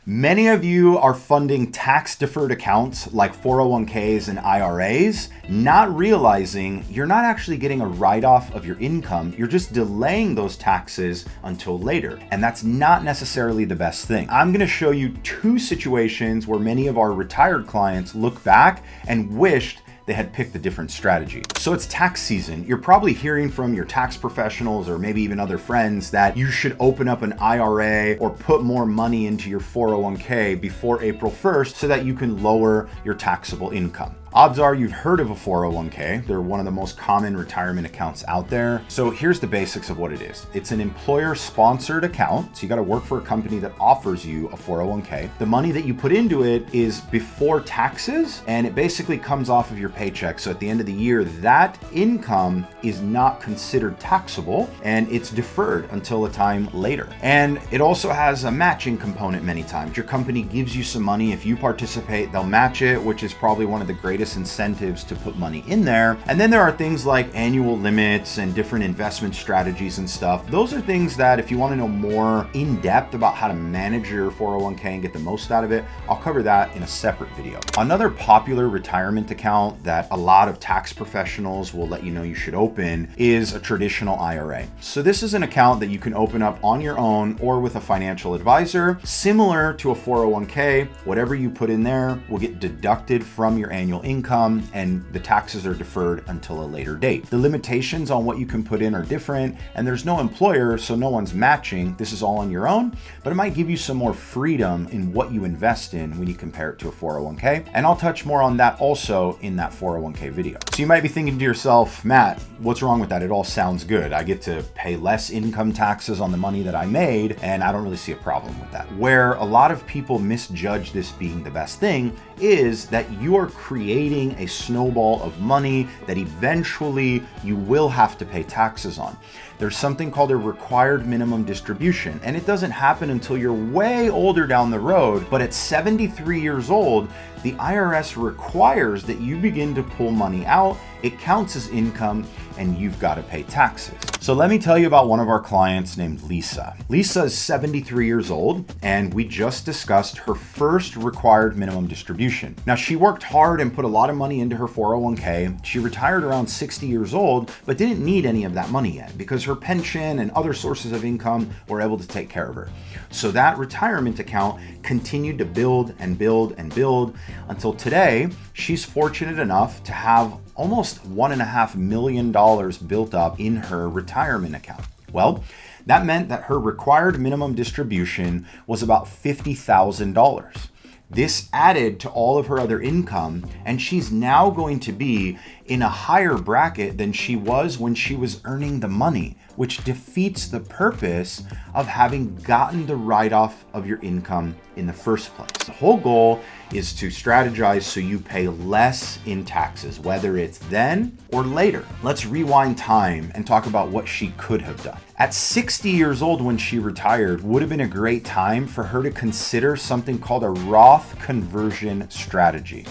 Many of you are funding tax-deferred accounts like 401ks and IRAs, not realizing you're not actually getting a write-off of your income. You're just delaying those taxes until later. And that's not necessarily the best thing. I'm going to show you two situations where many of our retired clients look back and wished they had picked a different strategy. So it's tax season. You're probably hearing from your tax professionals or maybe even other friends that you should open up an IRA or put more money into your 401k before April 1st so that you can lower your taxable income. Odds are you've heard of a 401k. They're one of the most common retirement accounts out there. So here's the basics of what it is. It's an employer-sponsored account. So you got to work for a company that offers you a 401k. The money that you put into it is before taxes, and it basically comes off of your paycheck. So at the end of the year, that income is not considered taxable, and it's deferred until a time later. And it also has a matching component many times. Your company gives you some money. If you participate, they'll match it, which is probably one of the greatest incentives to put money in there. And then there are things like annual limits and different investment strategies and stuff. Those are things that if you want to know more in depth about how to manage your 401k and get the most out of it, I'll cover that in a separate video. Another popular retirement account that a lot of tax professionals will let you know you should open is a traditional IRA. So this is an account that you can open up on your own or with a financial advisor. Similar to a 401k, whatever you put in there will get deducted from your annual income, and the taxes are deferred until a later date. The limitations on what you can put in are different, and there's no employer, so no one's matching. This is all on your own, but it might give you some more freedom in what you invest in when you compare it to a 401k. And I'll touch more on that also in that 401k video. So you might be thinking to yourself, Matt, what's wrong with that? It all sounds good. I get to pay less income taxes on the money that I made, and I don't really see a problem with that. Where a lot of people misjudge this being the best thing is that you are creating a snowball of money that eventually you will have to pay taxes on. There's something called a required minimum distribution, and it doesn't happen until you're way older down the road, but at 73 years old, the IRS requires that you begin to pull money out. It counts as income, and you've got to pay taxes. So let me tell you about one of our clients named Lisa. Lisa is 73 years old, and we just discussed her first required minimum distribution. Now, she worked hard and put a lot of money into her 401k. She retired around 60 years old, but didn't need any of that money yet because her pension and other sources of income were able to take care of her. So that retirement account continued to build and build and build until today. She's fortunate enough to have almost $1.5 million built up in her retirement account. Well, that meant that her required minimum distribution was about $50,000. This added to all of her other income, and she's now going to be in a higher bracket than she was when she was earning the money, which defeats the purpose of having gotten the write-off of your income in the first place. The whole goal is to strategize so you pay less in taxes, whether it's then or later. Let's rewind time and talk about what she could have done. At 60 years old when she retired would have been a great time for her to consider something called a Roth conversion strategy.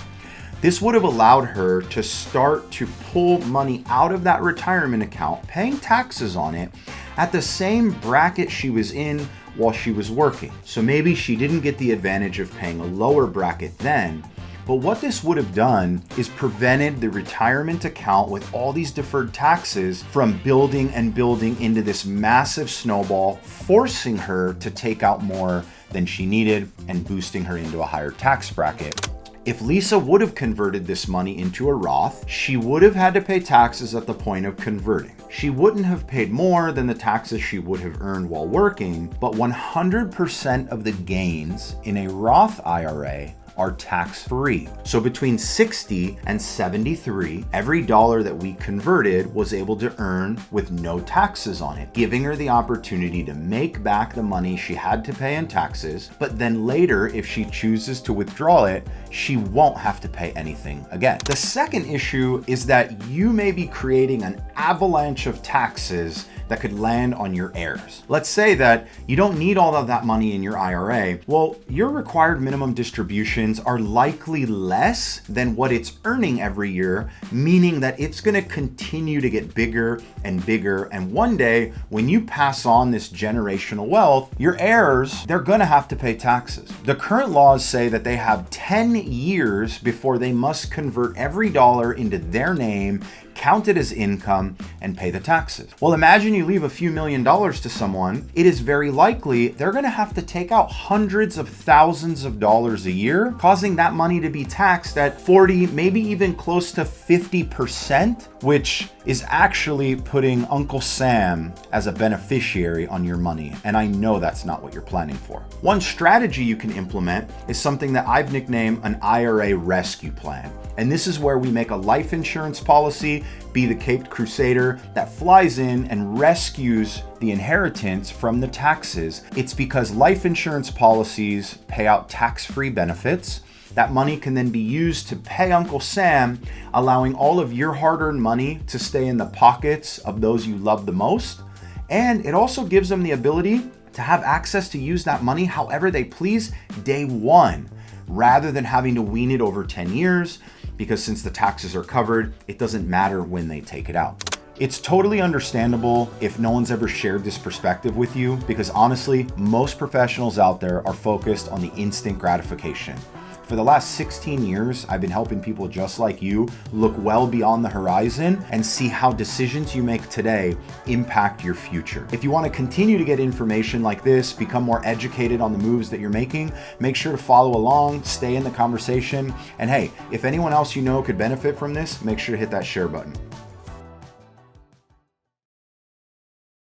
This would have allowed her to start to pull money out of that retirement account, paying taxes on it at the same bracket she was in while she was working. So maybe she didn't get the advantage of paying a lower bracket then, but what this would have done is prevented the retirement account with all these deferred taxes from building and building into this massive snowball, forcing her to take out more than she needed and boosting her into a higher tax bracket. If Lisa would have converted this money into a Roth, she would have had to pay taxes at the point of converting. She wouldn't have paid more than the taxes she would have earned while working, but 100% of the gains in a Roth IRA are tax-free. So between 60 and 73, every dollar that we converted was able to earn with no taxes on it, giving her the opportunity to make back the money she had to pay in taxes, but then later, if she chooses to withdraw it, she won't have to pay anything again. The second issue is that you may be creating an avalanche of taxes that could land on your heirs. Let's say that you don't need all of that money in your IRA. Well, your required minimum distribution distributions are likely less than what it's earning every year, meaning that it's going to continue to get bigger and bigger. And one day, when you pass on this generational wealth, your heirs, they're going to have to pay taxes. The current laws say that they have 10 years before they must convert every dollar into their name, count it as income, and pay the taxes. Well, imagine you leave a few $1,000,000 to someone. It is very likely they're going to have to take out hundreds of thousands of dollars a year, causing that money to be taxed at 40, maybe even close to 50%, which is actually putting Uncle Sam as a beneficiary on your money. And I know that's not what you're planning for. One strategy you can implement is something that I've nicknamed an IRA rescue plan. And this is where we make a life insurance policy be the Caped Crusader that flies in and rescues the inheritance from the taxes. It's because life insurance policies pay out tax-free benefits. That money can then be used to pay Uncle Sam, allowing all of your hard-earned money to stay in the pockets of those you love the most. And it also gives them the ability to have access to use that money however they please day one, rather than having to wean it over 10 years, because since the taxes are covered, it doesn't matter when they take it out. It's totally understandable if no one's ever shared this perspective with you, because honestly, most professionals out there are focused on the instant gratification. For the last 16 years, I've been helping people just like you look well beyond the horizon and see how decisions you make today impact your future. If you want to continue to get information like this, become more educated on the moves that you're making, make sure to follow along, stay in the conversation. And hey, if anyone else you know could benefit from this, make sure to hit that share button.